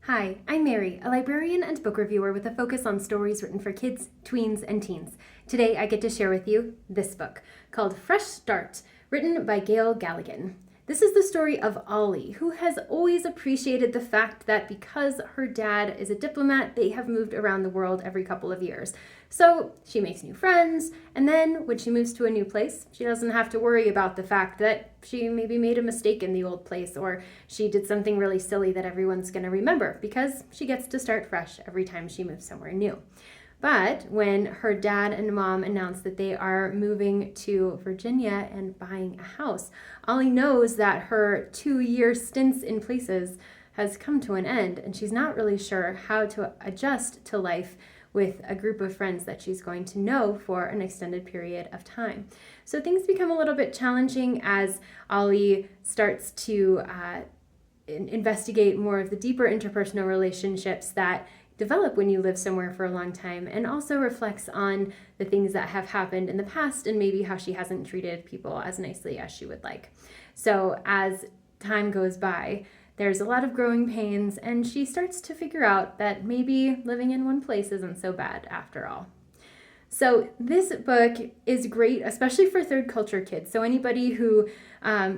Hi, I'm Mary, a librarian and book reviewer with a focus on stories written for kids, tweens, and teens. Today I get to share with you this book called Fresh Start, written by Gail Galligan. This is the story of Ollie, who has always appreciated the fact that because her dad is a diplomat, they have moved around the world every couple of years. So she makes new friends, and then when she moves to a new place, she doesn't have to worry about the fact that she maybe made a mistake in the old place or she did something really silly that everyone's going to remember because she gets to start fresh every time she moves somewhere new. But when her dad and mom announce that they are moving to Virginia and buying a house, Ollie knows that her 2-year stints in places has come to an end, and she's not really sure how to adjust to life with a group of friends that she's going to know for an extended period of time. So things become a little bit challenging as Ollie starts to investigate more of the deeper interpersonal relationships that develop when you live somewhere for a long time, and also reflects on the things that have happened in the past and maybe how she hasn't treated people as nicely as she would like. So as time goes by, there's a lot of growing pains, and she starts to figure out that maybe living in one place isn't so bad after all. So this book is great, especially for third culture kids. So anybody who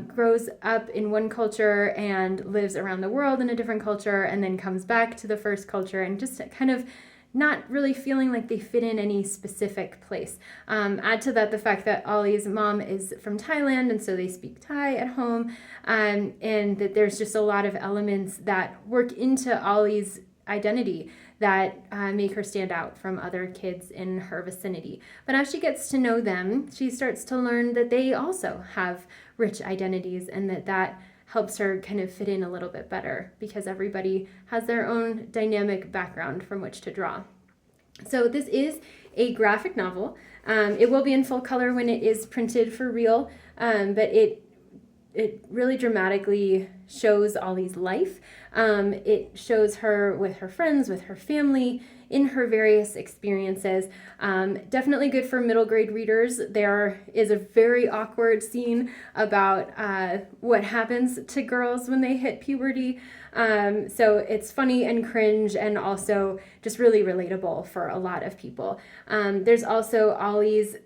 grows up in one culture and lives around the world in a different culture and then comes back to the first culture and just kind of not really feeling like they fit in any specific place. Add to that the fact that Ollie's mom is from Thailand, and so they speak Thai at home, and that there's just a lot of elements that work into Ollie's identity that make her stand out from other kids in her vicinity. But as she gets to know them, she starts to learn that they also have rich identities, and that helps her kind of fit in a little bit better because everybody has their own dynamic background from which to draw. So this is a graphic novel. It will be in full color when it is printed for real, but it really dramatically shows Ollie's life. It shows her with her friends, with her family, in her various experiences. Definitely good for middle grade readers. There is a very awkward scene about what happens to girls when they hit puberty. So it's funny and cringe and also just really relatable for a lot of people. There's also Ollie's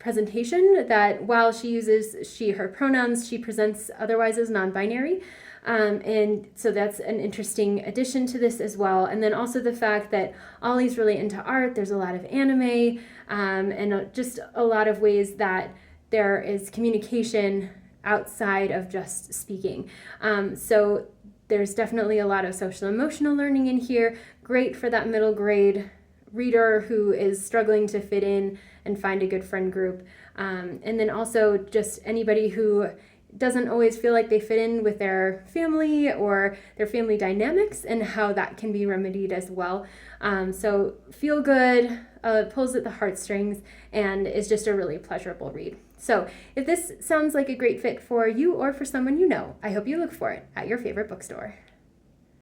presentation that while she uses she, her pronouns, she presents otherwise as non-binary. And so that's an interesting addition to this as well. And then also the fact that Ollie's really into art. There's a lot of anime and just a lot of ways that there is communication outside of just speaking. So there's definitely a lot of social emotional learning in here. Great for that middle grade reader who is struggling to fit in and find a good friend group. And then also just anybody who doesn't always feel like they fit in with their family or their family dynamics and how that can be remedied as well. So feel good, pulls at the heartstrings, and is just a really pleasurable read. So if this sounds like a great fit for you or for someone you know, I hope you look for it at your favorite bookstore.